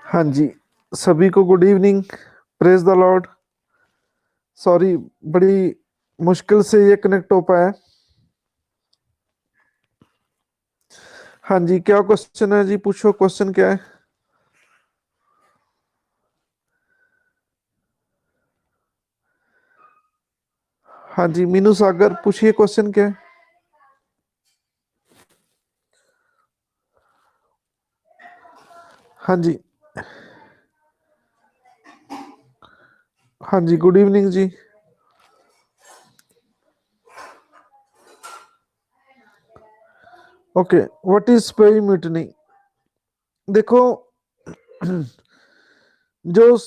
हाँ जी, सभी को good evening. Praise the Lord. Sorry, बड़ी मुश्किल से ये कनेक्ट हो पाया। हाँ जी, क्या क्वेश्चन है जी? पूछो, क्वेश्चन क्या है? हाँ जी, मीनू सागर, पूछिए क्वेश्चन क्या है? हाँ जी, हाँ जी, good evening ji. Okay, what is sepoy mutiny? देखो, जो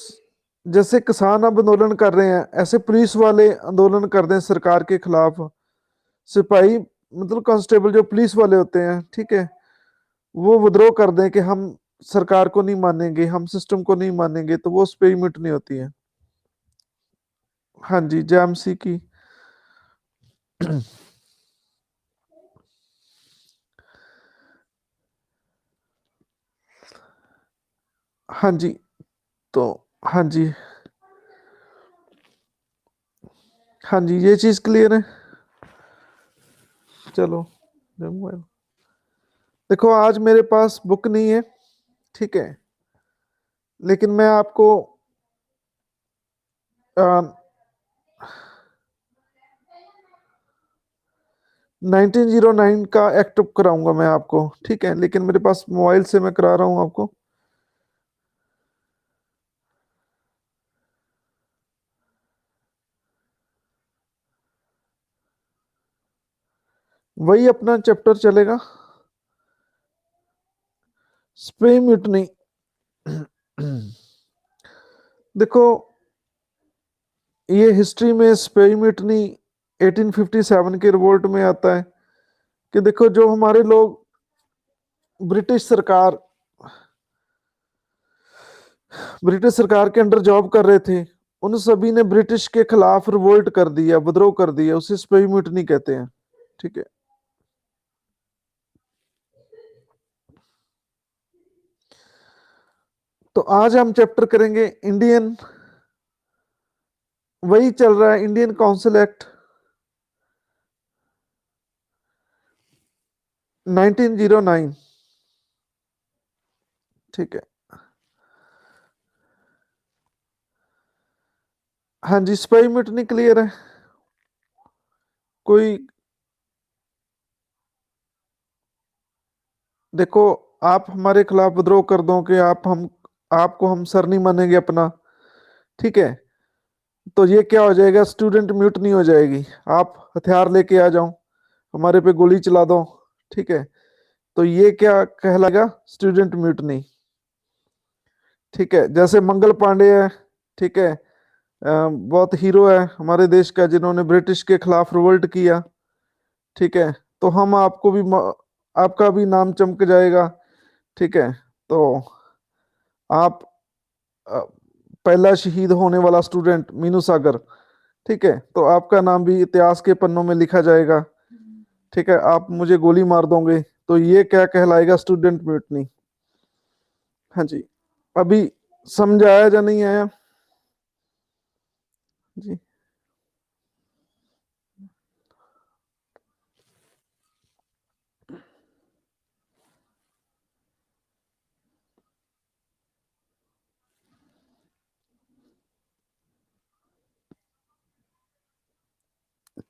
जैसे किसान अब आंदोलन कर रहे हैं, ऐसे पुलिस वाले आंदोलन कर रहे हैं सरकार के खिलाफ। सिपाही मतलब कांस्टेबल जो पुलिस वाले होते हैं, ठीक है, वो विद्रोह कर दें कि हम सरकार को नहीं मानेंगे, हम सिस्टम को नहीं मानेंगे, तो वो उस पे ही मिटनी होती है। हाँ जी, जेएमसी की। हाँ जी, तो हाँ जी, हाँ जी, ये चीज क्लियर है। चलो, देखो, आज मेरे पास बुक नहीं है, ठीक है, लेकिन मैं आपको 1909 का एक्ट कराऊंगा मैं आपको, ठीक है, लेकिन मेरे पास मोबाइल से मैं करा रहा हूं आपको। वही अपना चैप्टर चलेगा, स्पे म्यूटनी। देखो, ये हिस्ट्री में स्पे म्यूटनी 1857 के रिवोल्ट में आता है कि देखो, जो हमारे लोग ब्रिटिश सरकार के अंडर जॉब कर रहे थे, उन सभी ने ब्रिटिश के खिलाफ रिवोल्ट कर दिया, विद्रोह कर दिया, उसे स्पे म्यूटनी कहते हैं, ठीक है। तो आज हम चैप्टर करेंगे इंडियन, वही चल रहा है, इंडियन काउंसिल एक्ट 1909, ठीक है। हाँ जी, स्पाई म्यूटनी क्लियर है? कोई, देखो, आप हमारे खिलाफ विद्रोह कर दो कि आपको हम सर नहीं मानेंगे अपना, ठीक है, तो ये क्या हो जाएगा? स्टूडेंट म्यूटनी हो जाएगी। आप हथियार लेके आ जाओ, हमारे पे गोली चला दो, ठीक है, तो ये क्या कहलाएगा? स्टूडेंट म्यूटनी, ठीक है। जैसे मंगल पांडे है, ठीक है, बहुत हीरो है हमारे देश का, जिन्होंने ब्रिटिश के खिलाफ रिवोल्ट किया, ठीक है, तो हम आपको भी आपका भी नाम चमक जाएगा, ठीक है। तो आप अ, पहला शहीद होने वाला स्टूडेंट मीनू सागर, ठीक है, तो आपका नाम भी इतिहास के पन्नों में लिखा जाएगा, ठीक है। आप मुझे गोली मार दोगे, तो ये क्या कहलाएगा? Student mutiny. हाँ जी, अभी समझ आया या नहीं आया जी?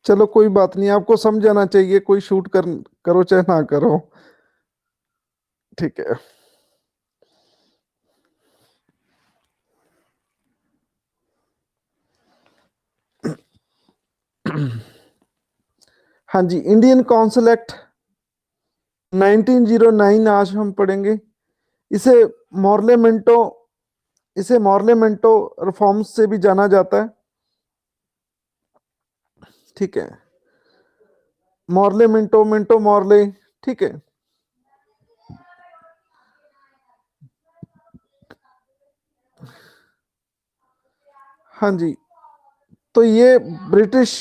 चलो, कोई बात नहीं, आपको समझ आना चाहिए, कोई शूट करो चाहे ना करो, ठीक है। हाँ जी, इंडियन काउंसिल एक्ट 1909 आज हम पढ़ेंगे। इसे मॉर्लेमेंटो इसे मॉर्लेमेंटो रिफॉर्म्स से भी जाना जाता है, ठीक है। मॉर्लेमेंटो, मिंटो मॉर्ले, ठीक है। हाँ जी। तो ये ब्रिटिश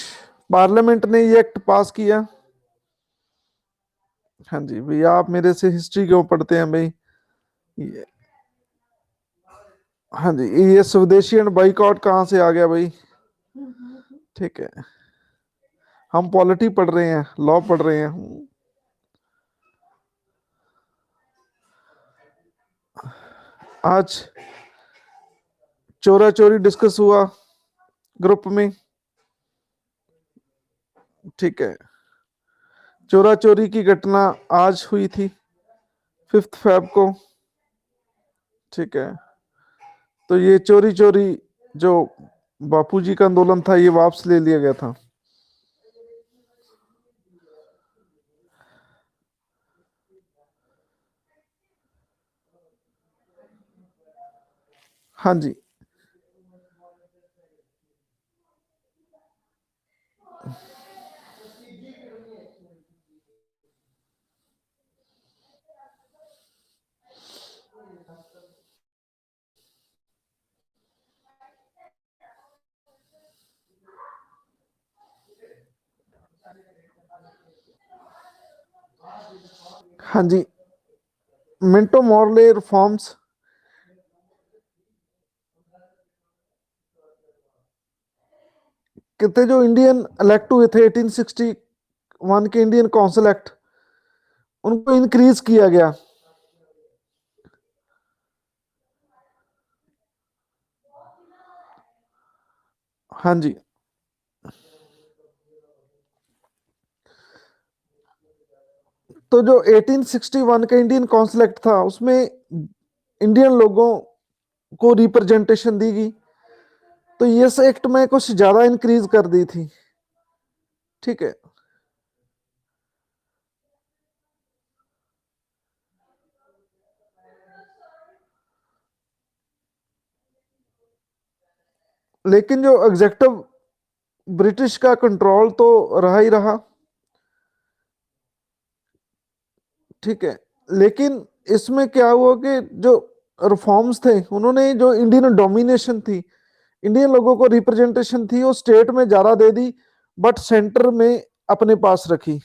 पार्लियामेंट ने ये एक्ट पास किया। हाँ जी भैया, आप मेरे से हिस्ट्री क्यों पढ़ते हैं भाई? ये- हाँ जी, ये स्वदेशी एंड बाइकआउट कहाँ से आ गया भाई? ठीक है, हम पॉलिटी पढ़ रहे हैं, लॉ पढ़ रहे हैं। आज चोरा चोरी डिस्कस हुआ ग्रुप में। ठीक है, चोरा चोरी की घटना आज हुई थी, 5 फेब को। ठीक है, तो ये चोरी चोरी जो बापूजी का आंदोलन था, ये वापस ले लिया गया था। हाँ जी। हाँ जी, मिंटो मॉर्ले रिफॉर्म्स। कितने जो इंडियन इलेक्ट हुए थे 1861 के इंडियन काउंसिल एक्ट, उनको इंक्रीज किया गया। हाँ जी। तो जो 1861 का इंडियन काउंसिल एक्ट था, उसमें इंडियन लोगों को रिप्रेजेंटेशन दी गई। तो ये एक्ट में कुछ ज्यादा इंक्रीज कर दी थी। ठीक है, लेकिन जो एग्जेक्टिव ब्रिटिश का कंट्रोल तो रहा ही रहा। ठीक है, लेकिन इसमें क्या हुआ कि जो रिफॉर्म्स थे, उन्होंने जो इंडियन डोमिनेशन थी, इंडियन लोगों को रिप्रेजेंटेशन थी, वो स्टेट में ज्यादा दे दी, बट सेंटर में अपने पास रखी।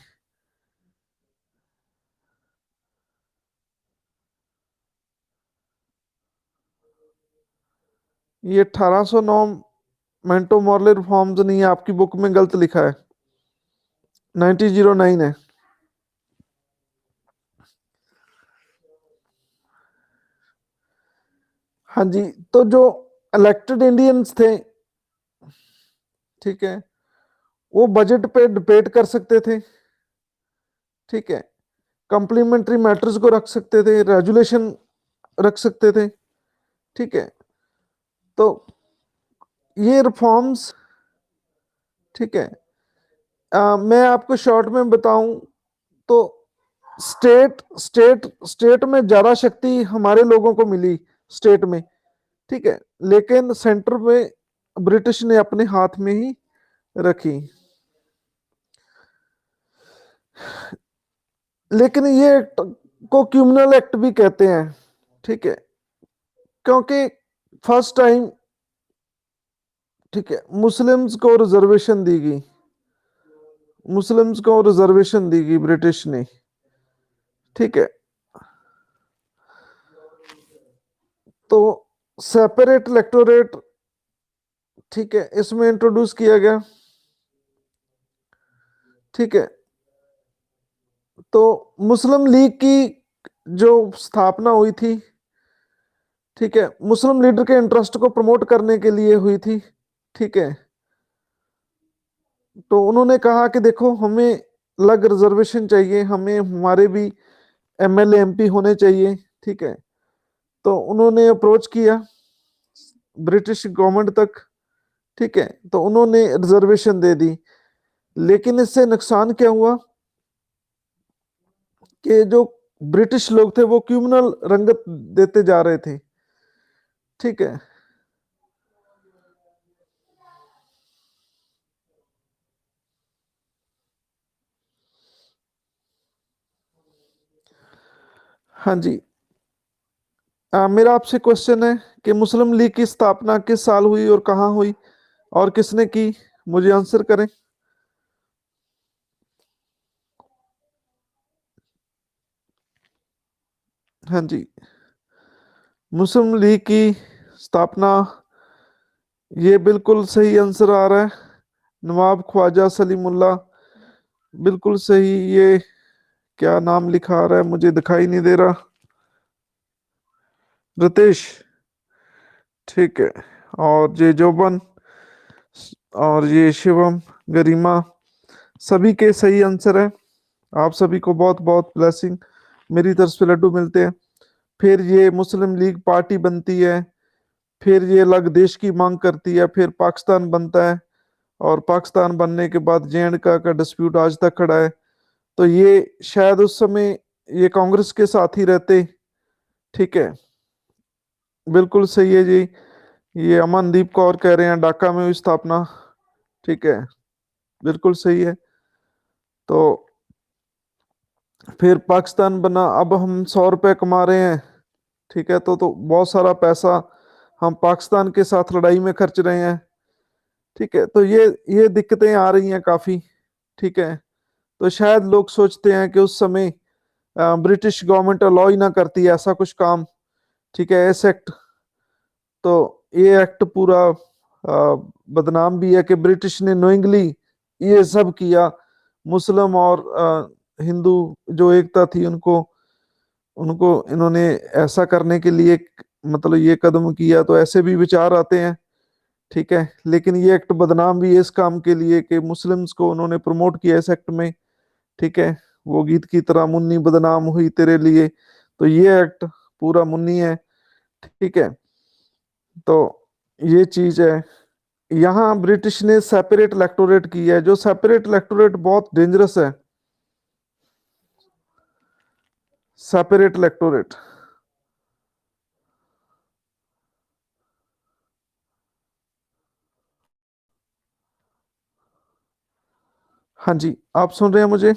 ये 1809 मेंटो मॉर्ले रिफॉर्म्स नहीं है, आपकी बुक में गलत लिखा है, 1909 है। हाँ जी। तो जो इलेक्टेड इंडियंस थे, ठीक है, वो बजट पे डिबेट कर सकते थे। ठीक है, कम्प्लीमेंट्री मैटर्स को रख सकते थे, रेजुलेशन रख सकते थे। ठीक है, तो ये रिफॉर्म्स, ठीक है, मैं आपको शॉर्ट में बताऊं तो स्टेट में ज्यादा शक्ति हमारे लोगों को मिली, स्टेट में। ठीक है, लेकिन सेंटर में ब्रिटिश ने अपने हाथ में ही रखी। लेकिन ये एक्ट को क्रिमिनल एक्ट भी कहते हैं। ठीक है, क्योंकि फर्स्ट टाइम, ठीक है, मुस्लिम्स को रिजर्वेशन दी गई, मुस्लिम्स को रिजर्वेशन दी गई ब्रिटिश ने। ठीक है, तो सेपरेट इलेक्टोरेट, ठीक है, इसमें इंट्रोड्यूस किया गया। ठीक है, तो मुस्लिम लीग की जो स्थापना हुई थी, ठीक है, मुस्लिम लीडर के इंटरेस्ट को प्रमोट करने के लिए हुई थी। ठीक है, तो उन्होंने कहा कि देखो, हमें अलग रिजर्वेशन चाहिए, हमें हमारे भी एमएलए एमपी होने चाहिए। ठीक है, तो उन्होंने अप्रोच किया ब्रिटिश गवर्नमेंट तक। ठीक है, तो उन्होंने रिजर्वेशन दे दी, लेकिन इससे नुकसान क्या हुआ कि जो ब्रिटिश लोग थे वो क्रिमिनल रंगत देते जा रहे थे। ठीक है। हाँ जी, मेरा आपसे क्वेश्चन है कि मुस्लिम लीग की स्थापना किस साल हुई और कहाँ हुई और किसने की? मुझे आंसर करें। हाँ जी। मुस्लिम लीग की स्थापना, ये बिल्कुल सही आंसर आ रहा है। नवाब ख्वाजा सलीमुल्लाह, बिल्कुल सही। ये क्या नाम लिखा आ रहा है, मुझे दिखाई नहीं दे रहा। रितेश, ठीक है। और ये जोबन और ये शिवम, गरिमा, सभी के सही आंसर है। आप सभी को बहुत बहुत ब्लेसिंग, मेरी तरफ से लड्डू मिलते हैं। फिर ये मुस्लिम लीग पार्टी बनती है, फिर ये अलग देश की मांग करती है, फिर पाकिस्तान बनता है, और पाकिस्तान बनने के बाद जे एंड का डिस्प्यूट आज तक खड़ा है। तो ये शायद उस समय ये कांग्रेस के साथ ही रहते। ठीक है, बिल्कुल सही है जी। ये अमनदीप कौर कह रहे हैं ढाका में हुई स्थापना। ठीक है, बिल्कुल सही है। तो फिर पाकिस्तान बना, अब हम 100 रुपये कमा रहे हैं। ठीक है, तो बहुत सारा पैसा हम पाकिस्तान के साथ लड़ाई में खर्च रहे हैं। ठीक है, तो ये दिक्कतें आ रही हैं काफी। ठीक है, तो शायद लोग सोचते हैं कि उस समय ब्रिटिश गवर्नमेंट अलाउ ही ना करती है ऐसा कुछ काम। ठीक है, ऐसे एक्ट, तो ये एक्ट पूरा बदनाम भी है कि ब्रिटिश ने नोइंगली ये सब किया। मुस्लिम और हिंदू जो एकता थी उनको उनको इन्होंने ऐसा करने के लिए मतलब ये कदम किया, तो ऐसे भी विचार आते हैं। ठीक है, लेकिन ये एक्ट बदनाम भी है इस काम के लिए कि मुस्लिम्स को उन्होंने प्रमोट किया इस एक्ट में। ठीक है, वो गीत की तरह मुन्नी बदनाम हुई तेरे लिए, तो ये एक्ट पूरा मुन्नी है। ठीक है, तो ये चीज है। यहाँ ब्रिटिश ने सेपरेट इलेक्टोरेट किया है, जो सेपरेट इलेक्टोरेट बहुत डेंजरस है। Separate electorate. हाँ जी, आप सुन रहे हैं मुझे?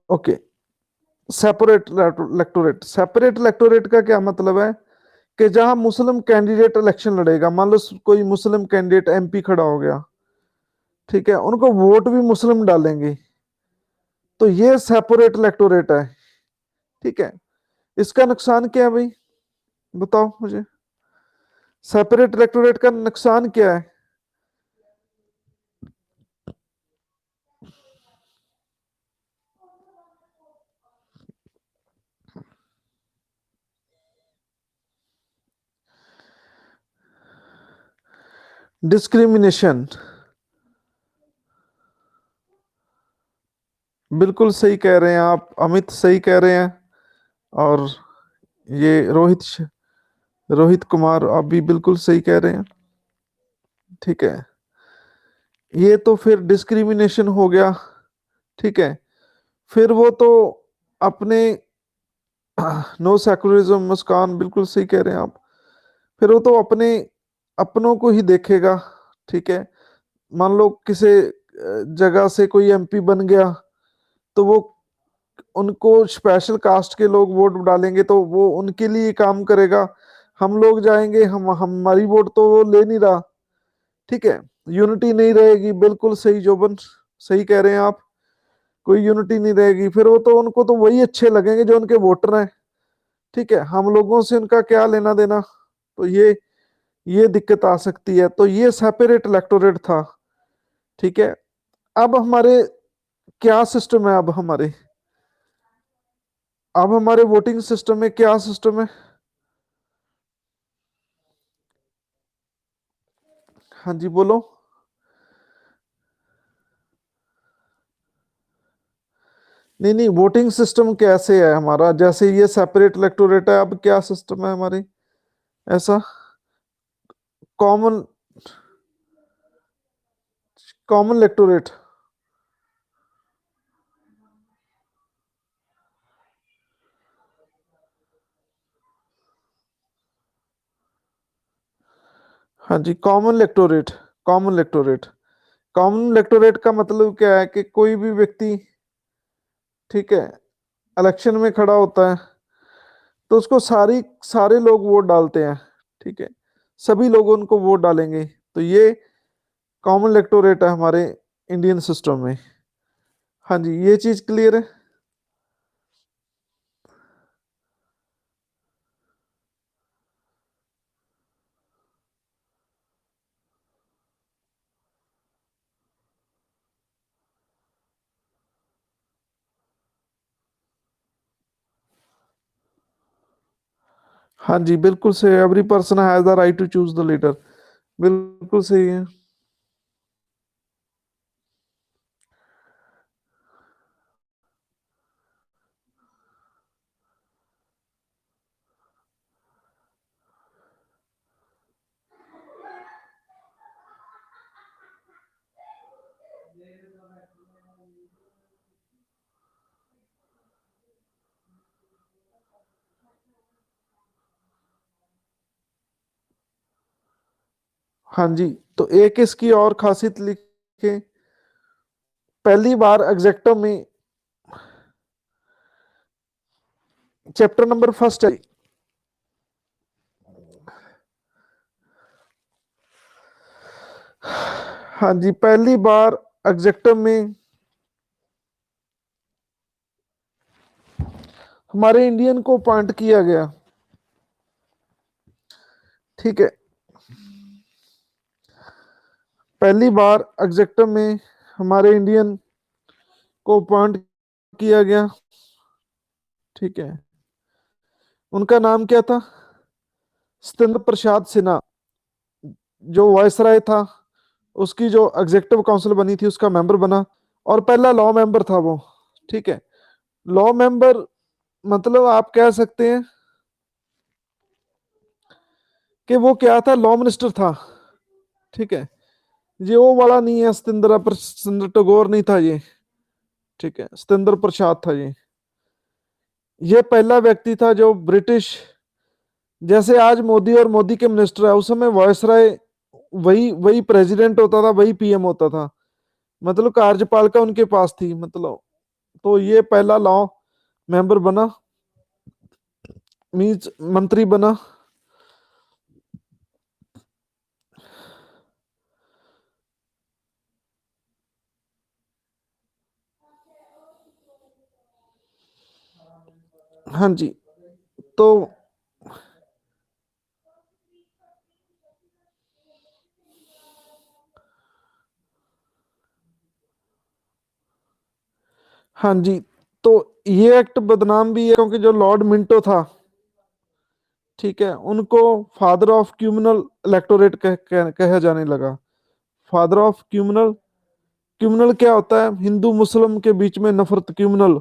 ओके। सेपरेट इलेक्टोरेट का क्या मतलब है कि जहां मुस्लिम कैंडिडेट इलेक्शन लड़ेगा, मान लो कोई मुस्लिम कैंडिडेट एमपी खड़ा हो गया। ठीक है, उनको वोट भी मुस्लिम डालेंगे, तो ये सेपरेट इलेक्टोरेट है। ठीक है, इसका नुकसान क्या है भाई, बताओ मुझे। सेपरेट इलेक्टोरेट का नुकसान क्या है? डिस्क्रिमिनेशन, बिल्कुल सही कह रहे हैं आप, अमित सही कह रहे हैं। और ये रोहित कुमार, आप भी बिल्कुल सही कह रहे हैं। ठीक है, ये तो फिर डिस्क्रिमिनेशन हो गया। ठीक है, फिर वो तो अपने नो सेकुलरिज्म, मुस्कान बिल्कुल सही कह रहे हैं आप। फिर वो तो अपने अपनों को ही देखेगा। ठीक है, मान लो किसी जगह से कोई एमपी बन गया, तो वो उनको स्पेशल कास्ट के लोग वोट डालेंगे, तो वो उनके लिए काम करेगा। हम लोग जाएंगे, हम हमारी वोट तो वो ले नहीं रहा। ठीक है, यूनिटी नहीं रहेगी, बिल्कुल सही जोबन, सही कह रहे हैं आप। कोई यूनिटी नहीं रहेगी, फिर वो तो उनको तो वही अच्छे लगेंगे जो उनके वोटर हैं। ठीक है, हम लोगों से उनका क्या लेना देना। तो ये दिक्कत आ सकती है, तो ये सेपरेट इलेक्टोरेट था। ठीक है, अब हमारे क्या सिस्टम है, अब हमारे वोटिंग सिस्टम में क्या सिस्टम है? हाँ जी, बोलो। नहीं नहीं, वोटिंग सिस्टम कैसे है हमारा? जैसे ये सेपरेट इलेक्टोरेट है, अब क्या सिस्टम है हमारे ऐसा? Common common electorate. हाँ जी, common electorate. Common electorate, common electorate का मतलब क्या है कि कोई भी व्यक्ति, ठीक है, इलेक्शन में खड़ा होता है तो उसको सारे लोग वोट डालते हैं, ठीक है, सभी लोग उनको वोट डालेंगे। तो ये कॉमन इलेक्टोरेट है हमारे इंडियन सिस्टम में। हाँ जी, ये चीज क्लियर है। हाँ जी, बिल्कुल सही, every person has the right to choose the leader, बिल्कुल सही है। हाँ जी, तो एक इसकी और खासियत लिखे, पहली बार एग्जेक्टिव में चैप्टर नंबर फर्स्ट है। हाँ जी, पहली बार एग्जेक्टिव में हमारे इंडियन को अपॉइंट किया गया, ठीक है, पहली बार एग्जेक्टिव में हमारे इंडियन को अपॉइंट किया गया, ठीक है। उनका नाम क्या था? सत्येंद्र प्रसाद सिन्हा, जो वायसराय था, उसकी जो एग्जेक्टिव काउंसिल बनी थी उसका मेंबर बना, और पहला लॉ मेंबर था वो, ठीक है। लॉ मेंबर मतलब आप कह सकते हैं कि वो क्या था, लॉ मिनिस्टर था, ठीक है। ये वो वाला नहीं है, सत्येंद्र टैगोर नहीं था ये, ठीक है, सत्येंद्र प्रसाद था ये पहला व्यक्ति था जो ब्रिटिश, जैसे आज मोदी और मोदी के मिनिस्टर है, उस समय वायसराय वही वही प्रेसिडेंट होता था, वही पीएम होता था, मतलब कार्यपालिका उनके पास थी, मतलब। तो ये पहला लॉ मेंबर बना, मीन्स मंत्री बना। हाँ जी, तो हाँ जी, तो ये एक्ट बदनाम भी है क्योंकि जो लॉर्ड मिंटो था, ठीक है, उनको फादर ऑफ क्यूमिनल इलेक्टोरेट कहा जाने लगा। फादर ऑफ क्यूमिनल, क्यूमिनल क्या होता है? हिंदू मुस्लिम के बीच में नफरत, क्यूमिनल,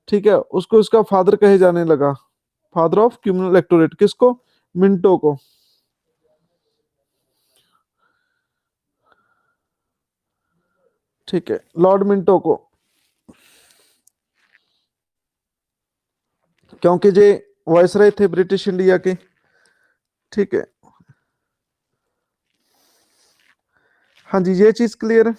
ठीक है, उसको इसका फादर कहे जाने लगा। फादर ऑफ क्यूमिनल इलेक्टोरेट किसको? मिंटो को, ठीक है, लॉर्ड मिंटो को, क्योंकि जे वायसराय थे ब्रिटिश इंडिया के, ठीक है। हाँ जी, ये चीज क्लियर है।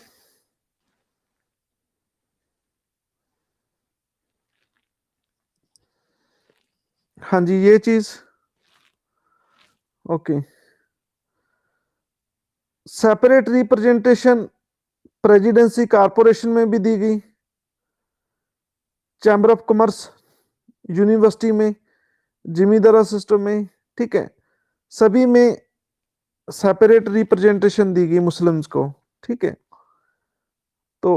हाँ जी, ये चीज okay. Separate representation presidency corporation में भी दी गई, चैम्बर ऑफ कॉमर्स, यूनिवर्सिटी में, जिमीदारा सिस्टम में, ठीक है, सभी में सेपरेट रिप्रेजेंटेशन दी गई मुस्लिम्स को, ठीक है। तो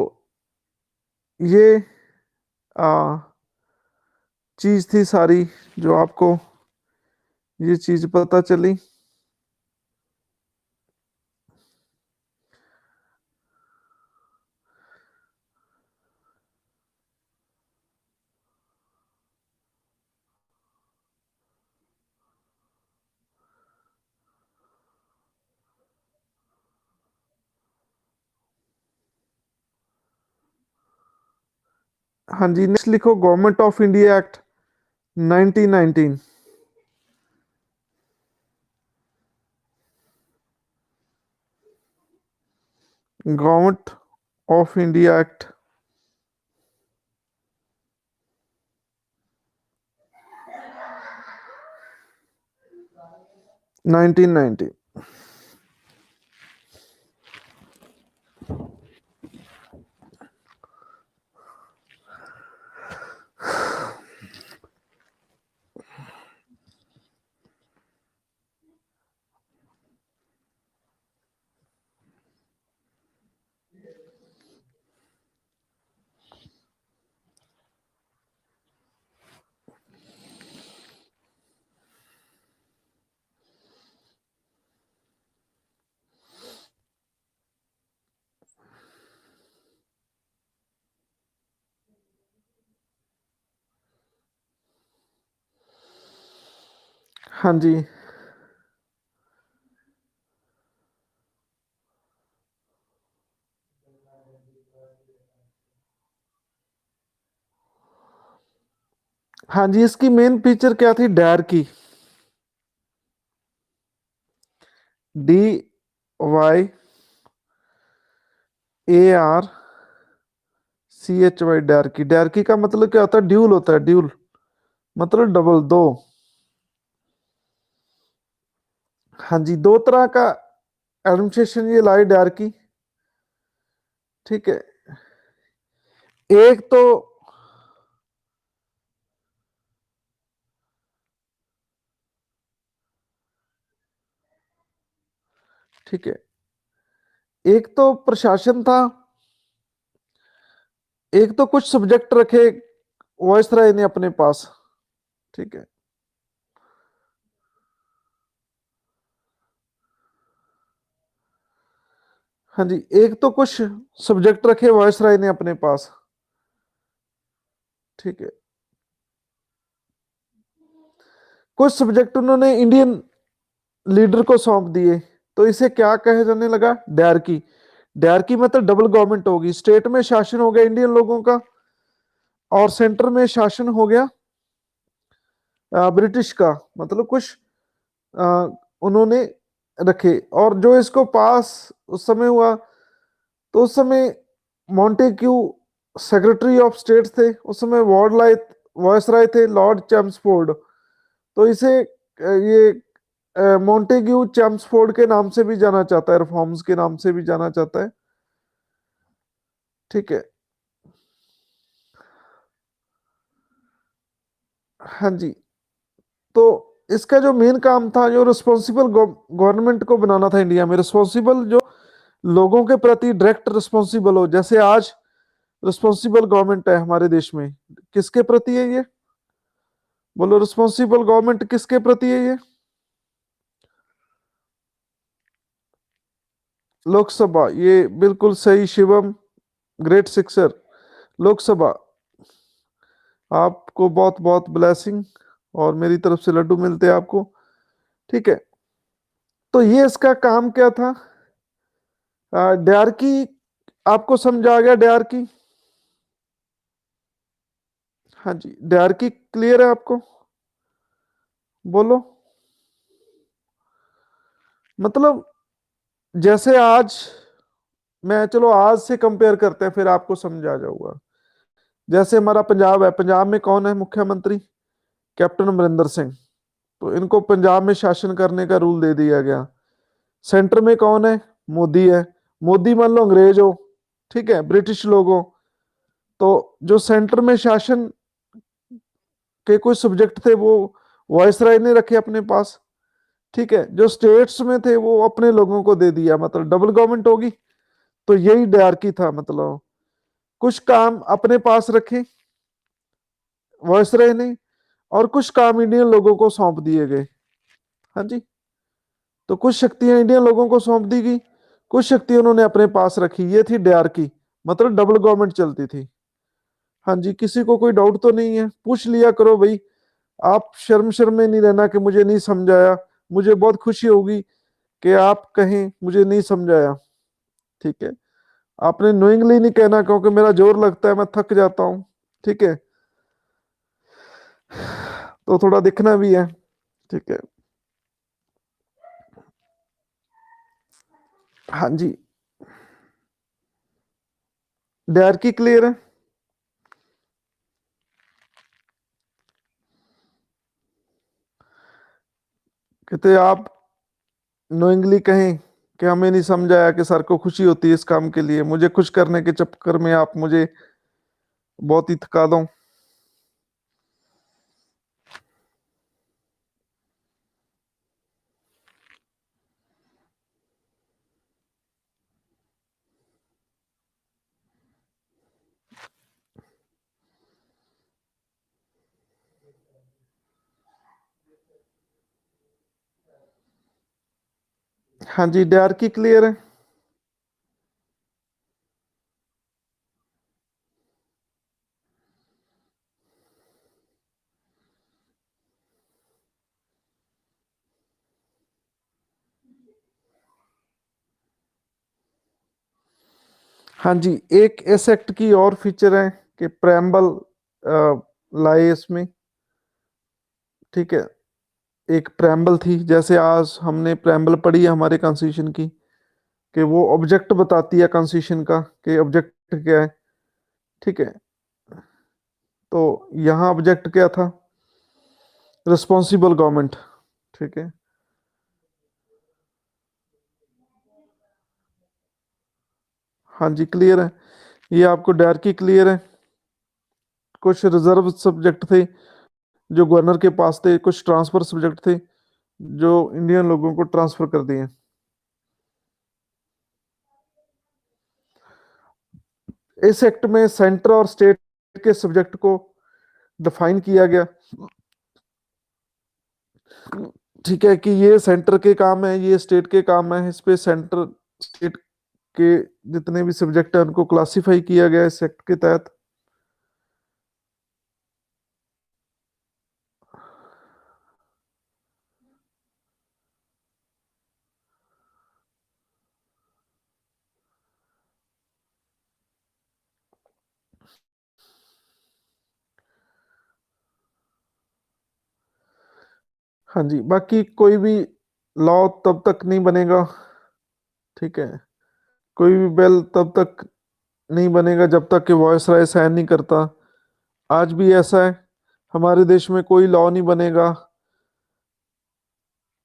ये आ, चीज थी सारी जो आपको ये चीज पता चली। हाँ जी, नेक्स्ट लिखो government of India act 1919। Government of India act 1990। हाँ जी। हाँ जी, इसकी मेन फीचर क्या थी? डैर की, DYARCHY, डैर की। डैर की का मतलब क्या होता है? ड्यूल होता है, ड्यूल मतलब डबल, दो। हाँ जी, दो तरह का एडमिनिस्ट्रेशन ये लाई डैर की। ठीक है, एक तो ठीक है, एक तो प्रशासन था, एक तो कुछ सब्जेक्ट रखे वॉइसराय ने अपने पास। ठीक है, हाँ जी, एक तो कुछ सब्जेक्ट रखे वॉइसराय ने अपने पास। ठीक है, कुछ सब्जेक्ट उन्होंने इंडियन लीडर को सौंप दिए। तो इसे क्या कहे जाने लगा? डायरकी। डायरकी मतलब डबल गवर्नमेंट होगी, स्टेट में शासन हो गया इंडियन लोगों का, और सेंटर में शासन हो गया ब्रिटिश का। मतलब कुछ अ, उन्होंने रखे। और जो इसको पास उस समय हुआ, तो उस समय मॉन्टेक्यू सेक्रेटरी ऑफ स्टेट थे उस समय, वॉयसराय थे लॉर्ड चैम्सफोर्ड। तो इसे ये मॉन्टेग्यू चैम्सफोर्ड के नाम से भी जाना जाता है, रिफॉर्म्स के नाम से भी जाना जाता है। ठीक है, हाँ जी। तो इसका जो मेन काम था, जो रिस्पॉन्सिबल गवर्नमेंट को बनाना था इंडिया में, रिस्पॉन्सिबल जो लोगों के प्रति डायरेक्ट रिस्पॉन्सिबल हो। जैसे आज रिस्पॉन्सिबल गवर्नमेंट है हमारे देश में, किसके प्रति है ये? बोलो, रिस्पॉन्सिबल गवर्नमेंट किसके प्रति है ये? लोकसभा, ये बिल्कुल सही शिवम, ग्रेट सिक्सर। लोकसभा, आपको बहुत बहुत ब्लेसिंग, और मेरी तरफ से लड्डू मिलते हैं आपको। ठीक है, तो ये इसका काम क्या था? डायरकी, आपको समझ आ गया डायरकी? हाँ जी, डायरकी क्लियर है आपको? बोलो। मतलब जैसे आज, मैं चलो आज से कंपेयर करते हैं, फिर आपको समझ आ जाऊंगा। जैसे हमारा पंजाब है, पंजाब में कौन है मुख्यमंत्री? कैप्टन अमरिंदर सिंह। तो इनको पंजाब में शासन करने का रूल दे दिया गया। सेंटर में कौन है? मोदी है। मोदी मान लो अंग्रेज हो, ठीक है, ब्रिटिश लोग हो, तो जो सेंटर में शासन के कुछ सब्जेक्ट थे वो वॉइसराय ने रखे अपने पास। ठीक है, जो स्टेट्स में थे वो अपने लोगों को दे दिया, मतलब डबल गवर्नमेंट होगी। तो यही डायरकी था, मतलब कुछ काम अपने पास रखे वॉइसराय ने, और कुछ काम इंडियन लोगों को सौंप दिए गए। हाँ जी, तो कुछ शक्तियां इंडियन लोगों को सौंप दी गई, कुछ शक्ति उन्होंने अपने पास रखी। ये थी डायरकी, मतलब डबल गवर्नमेंट चलती थी। हाँ जी, किसी को कोई डाउट तो नहीं है? पूछ लिया करो भाई। आप शर्म शर्म में नहीं रहना कि मुझे नहीं समझाया। मुझे बहुत खुशी होगी कि आप कहें मुझे नहीं समझाया। ठीक है, आपने नोइंगली नहीं कहना, क्योंकि मेरा जोर लगता है, मैं थक जाता हूँ। ठीक है, तो थोड़ा दिखना भी है। ठीक है, हाँ जी। डायरकी क्लियर है? कहते आप नोइंगली कहें कि हमें नहीं समझाया कि सर को खुशी होती है इस काम के लिए, मुझे खुश करने के चक्कर में आप मुझे बहुत ही थका दो। हाँ जी, डायरकी क्लियर है? हाँ जी, एक इस एक्ट की और फीचर है कि प्रेम्बल लाए इसमें। ठीक है, एक प्रेम्बल थी, जैसे आज हमने प्रेम्बल पढ़ी है हमारे कॉन्स्टिट्यूशन की, कि वो ऑब्जेक्ट बताती है कॉन्स्टिट्यूशन का कि ऑब्जेक्ट क्या है। ठीक है, तो यहाँ ऑब्जेक्ट क्या था? Responsible government. ठीक है। हाँ जी, क्लियर है। ये आपको डायरकी क्लियर है? कुछ रिजर्व सब्जेक्ट थे जो गवर्नर के पास थे, कुछ ट्रांसफर सब्जेक्ट थे जो इंडियन लोगों को ट्रांसफर कर दिए। इस एक्ट में सेंटर और स्टेट के सब्जेक्ट को डिफाइन किया गया। ठीक है, कि ये सेंटर के काम है, ये स्टेट के काम है, इस पे सेंटर स्टेट के जितने भी सब्जेक्ट है उनको क्लासिफाई किया गया इस एक्ट के तहत। हाँ जी, बाकी कोई भी लॉ तब तक नहीं बनेगा। ठीक है, कोई भी बिल तब तक नहीं बनेगा जब तक कि वॉइस राय साइन नहीं करता। आज भी ऐसा है, हमारे देश में कोई लॉ नहीं बनेगा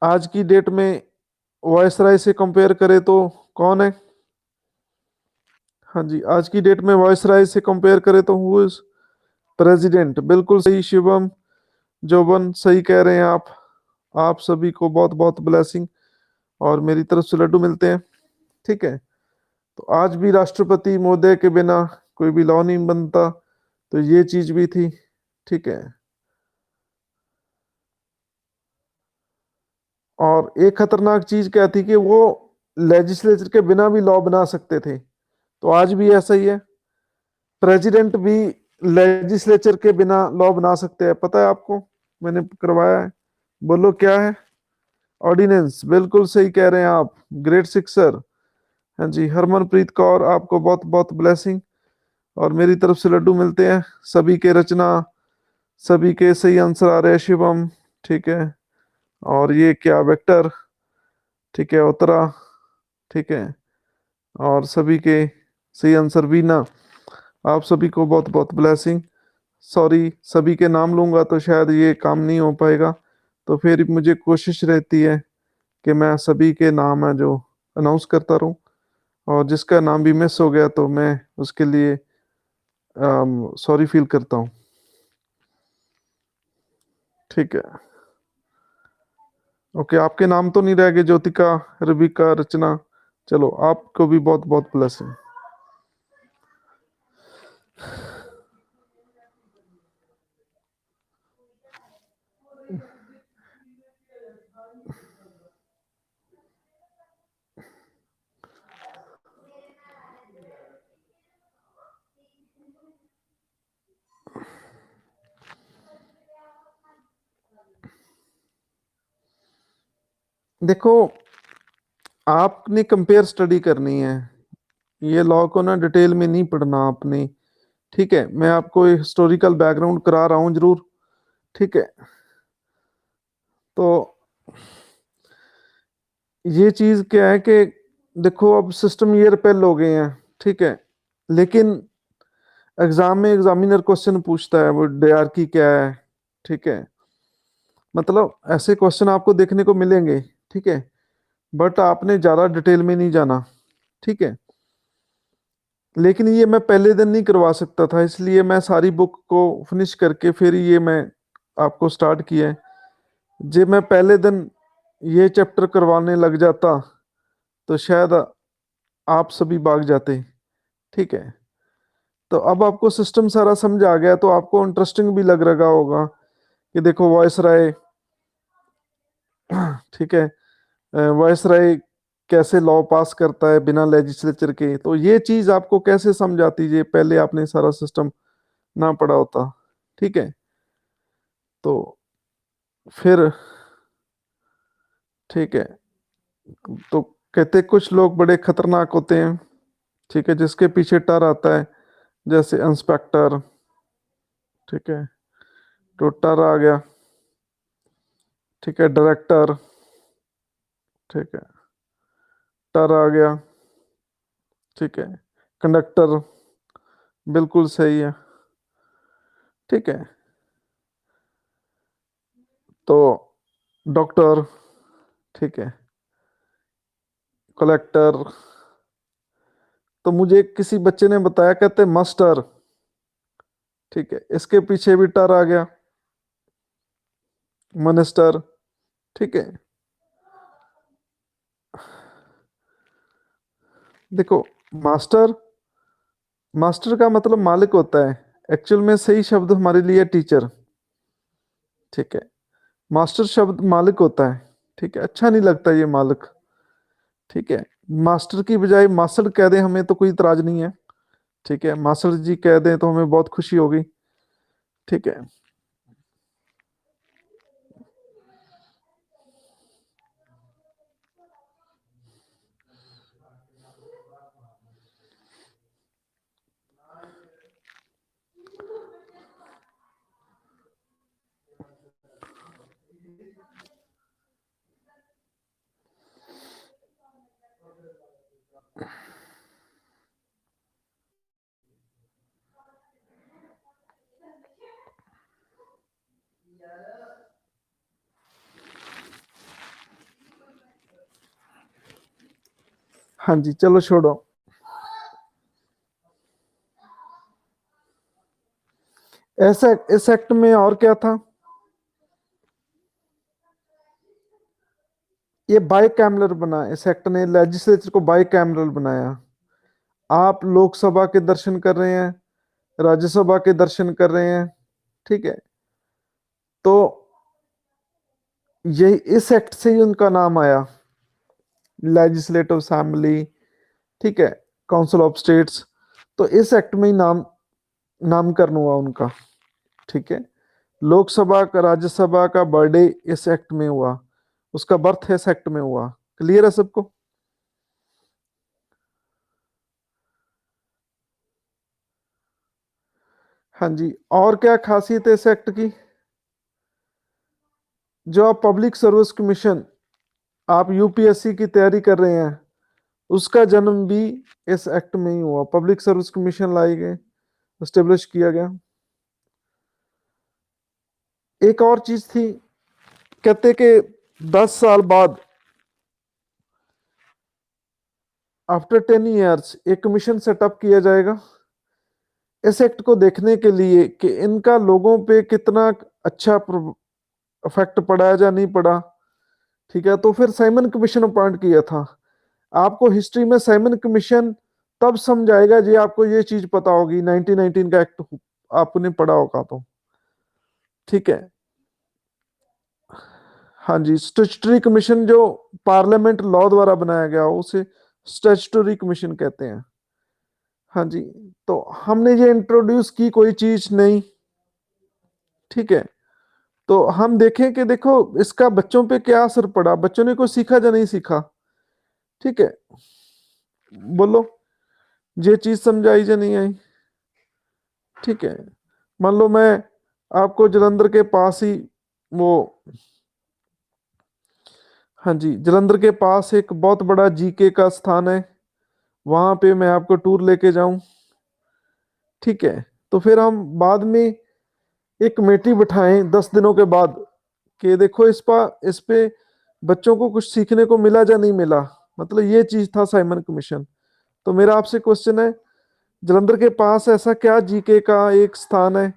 आज की डेट में वॉइस राय से कंपेयर करें तो। कौन है? हाँ जी, आज की डेट में वॉइस राय से कंपेयर करें तो हु इज प्रेसिडेंट। बिल्कुल सही शिवम, जोबन सही कह रहे हैं आप सभी को बहुत बहुत ब्लेसिंग, और मेरी तरफ से लड्डू मिलते हैं। ठीक है, तो आज भी राष्ट्रपति महोदय के बिना कोई भी लॉ नहीं बनता, तो ये चीज भी थी। ठीक है, और एक खतरनाक चीज क्या थी कि वो लेजिस्लेचर के बिना भी लॉ बना सकते थे, तो आज भी ऐसा ही है। प्रेसिडेंट भी लेजिस्लेचर के बिना लॉ बना सकते हैं, पता है आपको? मैंने करवाया है। बोलो क्या है? ऑर्डिनेंस, बिल्कुल सही कह रहे हैं आप, ग्रेट सिक्सर। हाँ जी, हरमनप्रीत कौर आपको बहुत बहुत ब्लेसिंग, और मेरी तरफ से लड्डू मिलते हैं। सभी के रचना, सभी के सही आंसर आ रहे हैं शिवम। ठीक है, और ये क्या वेक्टर? ठीक है, उत्तरा। ठीक है, और सभी के सही आंसर वीना। आप सभी को बहुत बहुत ब्लेसिंग। सॉरी, सभी के नाम लूंगा तो शायद ये काम नहीं हो पाएगा, तो फिर मुझे कोशिश रहती है कि मैं सभी के नाम है जो अनाउंस करता रहूं, और जिसका नाम भी मिस हो गया तो मैं उसके लिए सॉरी फील करता हूँ। ठीक है, ओके, आपके नाम तो नहीं रह गए? ज्योतिका, रबिका, रचना। चलो, आपको भी बहुत बहुत ब्लेसिंग। देखो, आपने कंपेयर स्टडी करनी है, ये लॉ को ना डिटेल में नहीं पढ़ना आपने। ठीक है, मैं आपको एक हिस्टोरिकल बैकग्राउंड करा रहा हूँ जरूर। ठीक है, तो ये चीज क्या है कि देखो अब सिस्टम ये रिपेल हो गए हैं। ठीक है, लेकिन एग्जाम में एग्जामिनर क्वेश्चन पूछता है वो डायरकी क्या है, ठीक है। मतलब ऐसे क्वेश्चन आपको देखने को मिलेंगे, ठीक है। बट आपने ज्यादा डिटेल में नहीं जाना, ठीक है। लेकिन ये मैं पहले दिन नहीं करवा सकता था, इसलिए मैं सारी बुक को फिनिश करके फिर ये मैं आपको स्टार्ट किया है। जे मैं पहले दिन ये चैप्टर करवाने लग जाता तो शायद आप सभी भाग जाते, ठीक है। तो अब आपको सिस्टम सारा समझ आ गया, तो आपको इंटरेस्टिंग भी लग रहा होगा कि देखो वॉइस राय, ठीक है, वॉइस राय कैसे लॉ पास करता है बिना लेजिस्लेचर के। तो ये चीज आपको कैसे समझ आती है, पहले आपने सारा सिस्टम ना पढ़ा होता, ठीक है। तो फिर ठीक है, तो कहते कुछ लोग बड़े खतरनाक होते हैं, ठीक है, जिसके पीछे टर आता है, जैसे इंस्पेक्टर, ठीक है, तो टर आ गया, ठीक है, डायरेक्टर, ठीक है, टर आ गया, ठीक है, कंडक्टर, बिल्कुल सही है, ठीक है। तो डॉक्टर, ठीक है, कलेक्टर। तो मुझे किसी बच्चे ने बताया, कहते मास्टर, ठीक है, इसके पीछे भी टर आ गया, मिनिस्टर, ठीक है। देखो, मास्टर, मास्टर का मतलब मालिक होता है, एक्चुअल में सही शब्द हमारे लिए टीचर, ठीक है। मास्टर शब्द मालिक होता है, ठीक है, अच्छा नहीं लगता ये मालिक, ठीक है। मास्टर की बजाय मास्टर कह दें हमें तो कोई इतराज नहीं है, ठीक है, मास्टर जी कह दें तो हमें बहुत खुशी होगी, ठीक है। हाँ जी, चलो छोड़ो। ऐसा इस एक्ट में और क्या था, ये बाई कैमरल बना, इस एक्ट ने लेजिस्लेचर को बाई कैमरल बनाया। आप लोकसभा के दर्शन कर रहे हैं, राज्यसभा के दर्शन कर रहे हैं, ठीक है। तो यही इस एक्ट से ही उनका नाम आया, लेजिस्लेटिव असेंबली, ठीक है, काउंसिल ऑफ स्टेट्स। तो इस एक्ट में ही नामकरण हुआ उनका, ठीक है। लोकसभा का राज्यसभा का बर्थडे इस एक्ट में हुआ, उसका बर्थ इस एक्ट में हुआ। क्लियर है सबको? हाँ जी। और क्या खासियत है इस एक्ट की, जो आप पब्लिक सर्विस कमीशन, आप यूपीएससी की तैयारी कर रहे हैं, उसका जन्म भी इस एक्ट में ही हुआ। पब्लिक सर्विस कमीशन लाई गए, एस्टेब्लिश किया गया। एक और चीज थी, कहते कि 10 साल बाद, आफ्टर 10 ईयर्स, एक कमीशन सेटअप किया जाएगा इस एक्ट को देखने के लिए कि इनका लोगों पे कितना अच्छा इफेक्ट पड़ा है या नहीं पड़ा, ठीक है। तो फिर साइमन कमीशन अपॉइंट किया था। आपको हिस्ट्री में साइमन कमीशन तब समझ आएगा जी, आपको ये चीज पता होगी, 1919 का एक्ट आपने पढ़ा होगा तो, ठीक है। हाँ जी, स्टैट्यूटरी कमीशन जो पार्लियामेंट लॉ द्वारा बनाया गया हो, उसे स्टैट्यूटरी कमीशन कहते हैं। हाँ जी। तो हमने ये इंट्रोड्यूस की कोई चीज नहीं, ठीक है। तो हम देखें कि देखो इसका बच्चों पे क्या असर पड़ा, बच्चों ने कुछ सीखा या नहीं सीखा, ठीक है। बोलो, ये चीज समझाई या नहीं आई, ठीक है। मान लो मैं आपको जलंधर के पास ही वो, हाँ जी, जलंधर के पास एक बहुत बड़ा जीके का स्थान है, वहां पे मैं आपको टूर लेके जाऊं, ठीक है, तो फिर हम बाद में एक कमेटी बिठाएं 10 दिनों के बाद कि देखो इस पे बच्चों को कुछ सीखने को मिला या नहीं मिला। मतलब ये चीज था साइमन कमीशन। तो मेरा आपसे क्वेश्चन है, जलंधर के पास ऐसा क्या जीके का एक स्थान है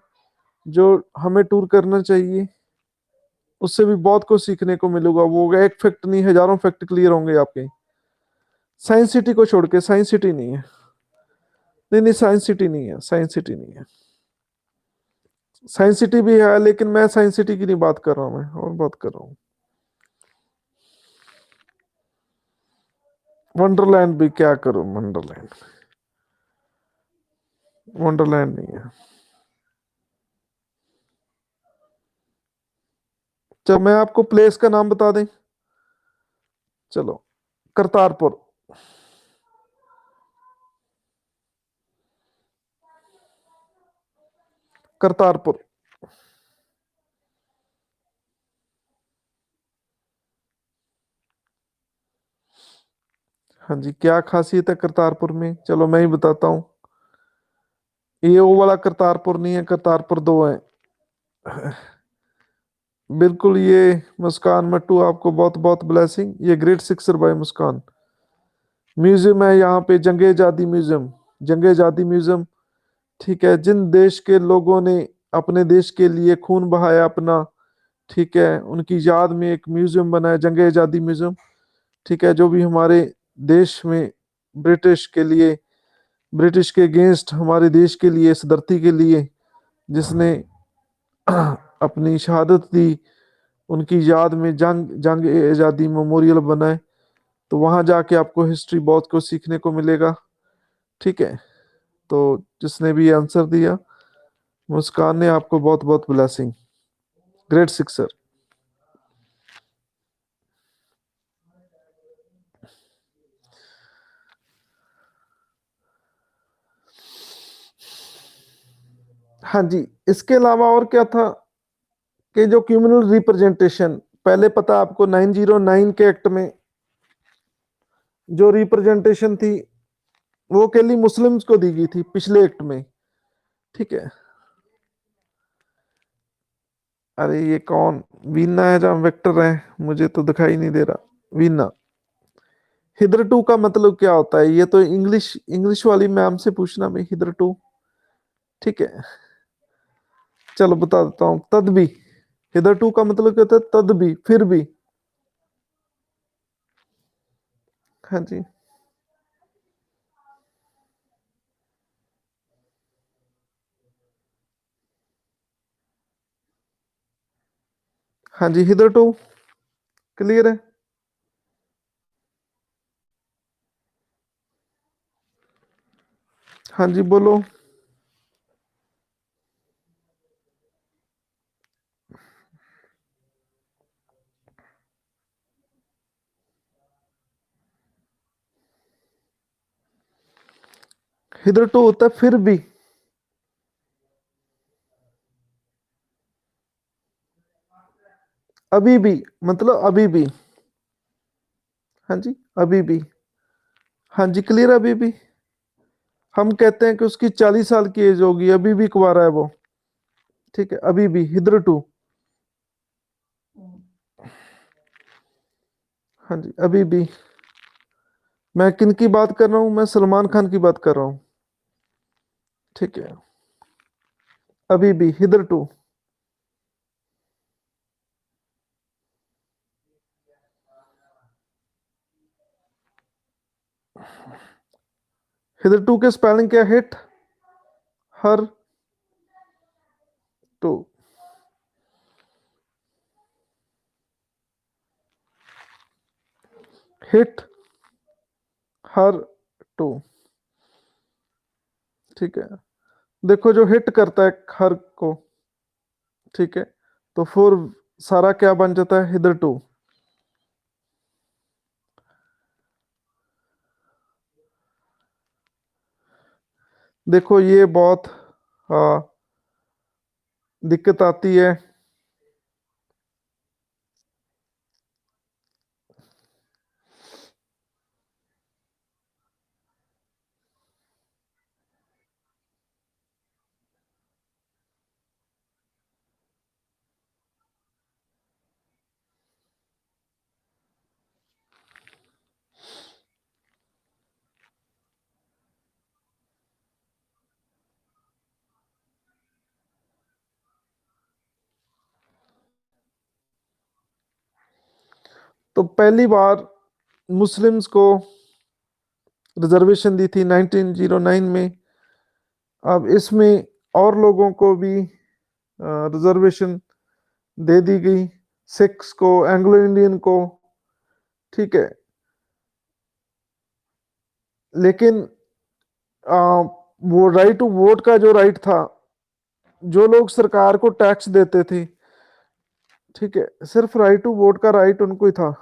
जो हमें टूर करना चाहिए? उससे भी बहुत कुछ सीखने को मिलेगा। वो होगा एक फैक्ट नहीं, हजारों फैक्ट क्लियर होंगे आपके। साइंस सिटी को छोड़ के, साइंस सिटी नहीं है। नहीं नहीं, साइंस सिटी नहीं है, साइंस सिटी नहीं है। साइंस सिटी भी है, लेकिन मैं साइंस सिटी की नहीं बात कर रहा हूँ, मैं और बात कर रहा हूँ। वंडरलैंड भी क्या करूँ, वंडरलैंड। वंडरलैंड नहीं है। चलो मैं आपको प्लेस का नाम बता दें। चलो, करतारपुर। करतारपुर। हाँ जी, क्या खासियत है करतारपुर में? चलो मैं ही बताता हूँ। ये वो वाला करतारपुर नहीं है, करतारपुर दो है। बिल्कुल, ये मुस्कान मट्टू, आपको बहुत बहुत ब्लेसिंग। ये ग्रेट सिक्सर बाय मुस्कान। म्यूजियम है यहाँ पे, जंगे आजादी म्यूजियम। जंगे आजादी म्यूजियम। ठीक है, जिन देश के लोगों ने अपने देश के लिए खून बहाया अपना, ठीक है, उनकी याद में एक म्यूजियम बना है, जंगे आजादी म्यूजियम। ठीक है, जो भी हमारे देश में ब्रिटिश के लिए, ब्रिटिश के अगेंस्ट हमारे देश के लिए, इस धरती के लिए जिसने अपनी शहादत दी, उनकी याद में जंग जंग आज़ादी मेमोरियल बना है। तो वहां जाके आपको हिस्ट्री बहुत कुछ सीखने को मिलेगा। ठीक है, तो जिसने भी आंसर दिया, मुस्कान ने, आपको बहुत बहुत ब्लेसिंग। Great sixer. हाँ जी, इसके अलावा और क्या था कि जो क्यूमुलल रिप्रेजेंटेशन, पहले पता है आपको 909 के एक्ट में जो रिप्रेजेंटेशन थी वो केवल मुस्लिम्स को दी गई थी पिछले एक्ट में। ठीक है। अरे ये कौन, वीना है जहाँ वेक्टर है? मुझे तो दिखाई नहीं दे रहा वीना। हिदर टू का मतलब क्या होता है? ये तो इंग्लिश इंग्लिश वाली मैम से पूछना भाई, हिदर टू। ठीक है, चलो बता देता हूँ, तद भी। हिदर टू का मतलब क्या होता है? तद भी, फिर भी। हाँ जी। हाँ जी, हिदर टू क्लियर है। हाँ जी, बोलो। हिदर टू होता है फिर भी। अभी भी, मतलब अभी भी। हाँ जी, अभी भी। हाँ जी, क्लियर, अभी भी। हम कहते हैं कि उसकी 40 साल की एज होगी, अभी भी कुंवारा है वो। ठीक है, अभी भी हिदर टू। हाँ जी, अभी भी। मैं किन की बात कर रहा हूँ? मैं सलमान खान की बात कर रहा हूँ। ठीक है, अभी भी हिदर टू। हिदर टू के स्पेलिंग क्या? Hit, her, to. Hit, her, to. ठीक है, देखो जो हिट करता है हर को, ठीक है, तो फिर सारा क्या बन जाता है? Hitherto. देखो ये बहुत, हाँ, दिक्कत आती है। तो पहली बार मुस्लिम्स को रिजर्वेशन दी थी 1909 में। अब इसमें और लोगों को भी रिजर्वेशन दे दी गई, सिख्स को, एंग्लो इंडियन को, ठीक है। लेकिन वो राइट टू वोट का जो राइट था, जो लोग सरकार को टैक्स देते थे, ठीक है, सिर्फ राइट टू वोट का राइट उनको ही था।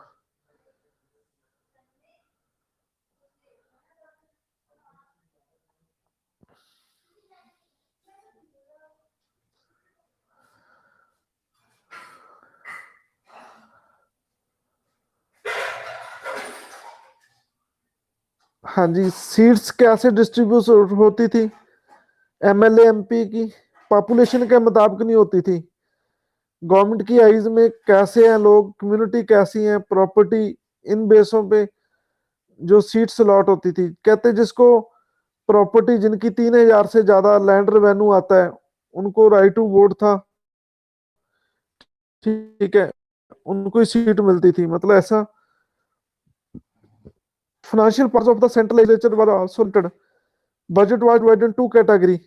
हाँ जी, सीट्स कैसे डिस्ट्रीब्यूट होती थी? एमएलए एमपी की पॉपुलेशन के मुताबिक नहीं होती थी। गवर्नमेंट की आइज में कैसे हैं लोग, कम्युनिटी कैसी है, प्रॉपर्टी, इन बेसों पे जो सीट्स अलॉट होती थी। कहते जिसको प्रॉपर्टी, जिनकी 3,000 से ज्यादा लैंड रेवेन्यू आता है, उनको राइट टू वोट था, ठीक है, उनको ही सीट मिलती थी। मतलब ऐसा। financial parts of the central legislature were also limited. Budget was divided in two category,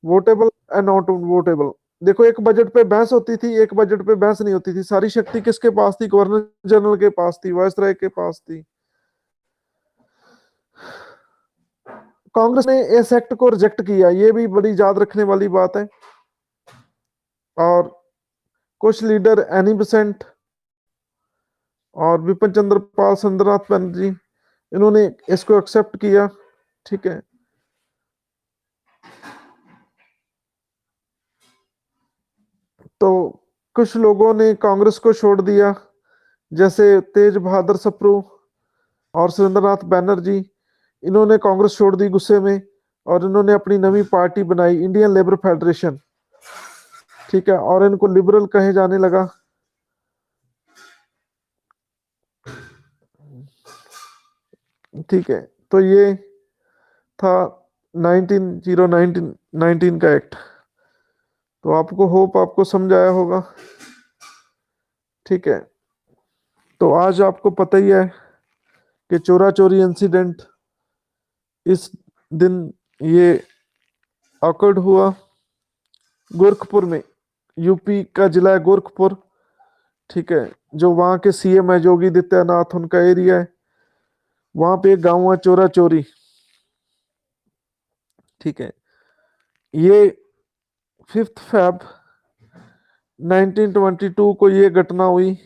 votable and not votable. देखो, एक बजट पे बहस होती थी, एक बजट पे बहस नहीं होती थी। सारी शक्ति किसके पास थी? गवर्नर जनरल के पास थी, वायसराय के पास थी। कांग्रेस ने इस एक्ट को रिजेक्ट किया, ये भी बड़ी याद रखने वाली बात है। और कुछ लीडर एनी बेसेंट और विपिन चंद्र पाल, सुंदरनाथ बनर्जी, इन्होंने इसको एक्सेप्ट किया, ठीक है। तो कुछ लोगों ने कांग्रेस को छोड़ दिया, जैसे तेज बहादुर सप्रू और सुरेंद्रनाथ बैनर्जी। इन्होंने कांग्रेस छोड़ दी गुस्से में, और इन्होंने अपनी नवी पार्टी बनाई, इंडियन लेबर फेडरेशन, ठीक है, और इनको लिबरल कहे जाने लगा। ठीक है, तो ये था 1919 का एक्ट। तो आपको होप आपको समझ आया होगा, ठीक है। तो आज आपको पता ही है कि चोरा चोरी इंसिडेंट इस दिन ये ऑकर्ड हुआ गोरखपुर में। यूपी का जिला है गोरखपुर, ठीक है। जो वहाँ के सीएम है योगी आदित्यनाथ, उनका एरिया है। वहां पे एक गाँव है चोरा चोरी, ठीक है। ये 5 फरवरी 1922 को ये घटना हुई।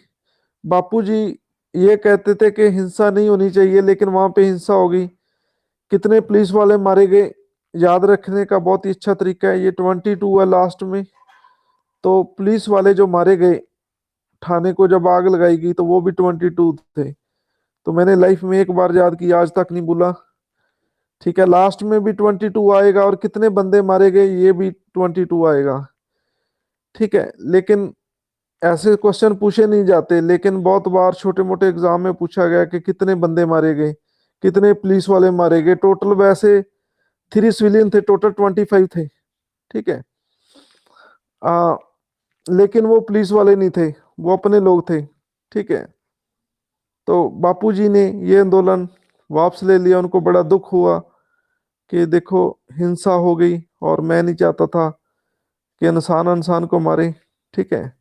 बापूजी ये कहते थे कि हिंसा नहीं होनी चाहिए, लेकिन वहां पे हिंसा हो गई। कितने पुलिस वाले मारे गए, याद रखने का बहुत ही अच्छा तरीका है। ये 22 है लास्ट में। तो पुलिस वाले जो मारे गए, थाने को जब आग लगाई गई, तो वो भी 22 थे। तो मैंने लाइफ में एक बार याद किया, आज तक नहीं भूला, ठीक है। लास्ट में भी 22 आएगा, और कितने बंदे मारे गए ये भी 22 आएगा, ठीक है। लेकिन ऐसे क्वेश्चन पूछे नहीं जाते, लेकिन बहुत बार छोटे मोटे एग्जाम में पूछा गया कि कितने बंदे मारे गए, कितने पुलिस वाले मारे गए। टोटल वैसे 3 सिविलियन थे, टोटल 25 थे, ठीक है। आ, लेकिन वो पुलिस वाले नहीं थे, वो अपने लोग थे, ठीक है। तो बापूजी ने ये आंदोलन वापस ले लिया। उनको बड़ा दुख हुआ कि देखो हिंसा हो गई, और मैं नहीं चाहता था कि इंसान इंसान को मारे, ठीक है।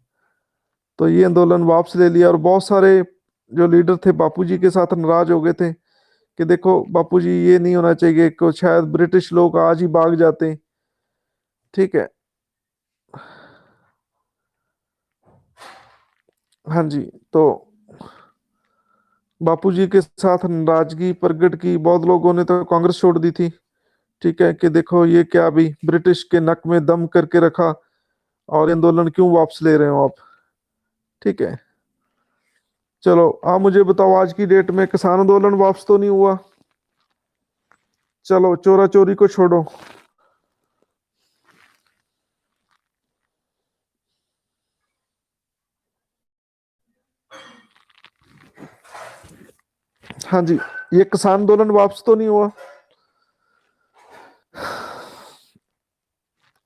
तो ये आंदोलन वापस ले लिया, और बहुत सारे जो लीडर थे बापूजी के साथ नाराज हो गए थे कि देखो बापूजी, ये नहीं होना चाहिए, को शायद ब्रिटिश लोग आज ही भाग जाते, ठीक है। हाँ जी। तो बापूजी के साथ नाराजगी प्रकट की बहुत लोगों ने, तो कांग्रेस छोड़ दी थी, ठीक है, कि देखो ये क्या, अभी ब्रिटिश के नक में दम करके रखा, और आंदोलन क्यों वापस ले रहे हो आप, ठीक है। चलो आप मुझे बताओ, आज की डेट में किसान आंदोलन वापस तो नहीं हुआ? चलो चोरा चोरी को छोड़ो। हाँ जी, ये किसान आंदोलन वापस तो नहीं हुआ।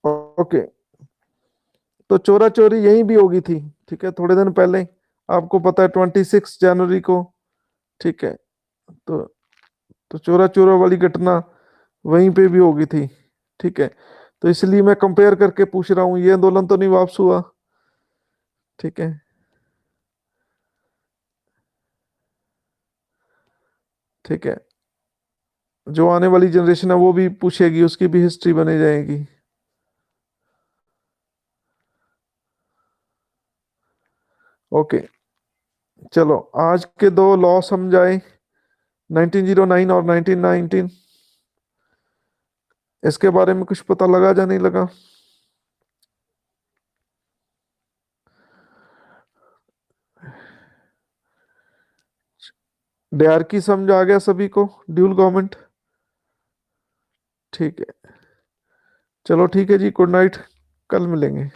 ओके, तो चोरा चोरी यहीं भी होगी थी, ठीक है, थोड़े दिन पहले। आपको पता है 26 जनवरी को। ठीक है। तो चोरा चोरा वाली घटना वहीं पे भी होगी थी। ठीक है। तो इसलिए मैं कंपेयर करके पूछ रहा हूँ, ये आंदोलन तो नहीं वापस हुआ। ठीक है। ठीक है। जो आने वाली जनरेशन है वो भी पूछेगी, उसकी भी हिस्ट्री बनी जाएगी। ओके। चलो, आज के दो लॉ समझाए, 1909 और 1919। इसके बारे में कुछ पता लगा या नहीं लगा? डायरकी समझ आ गया सभी को, ड्यूल गवर्नमेंट? ठीक है। चलो ठीक है जी, गुड नाइट, कल मिलेंगे।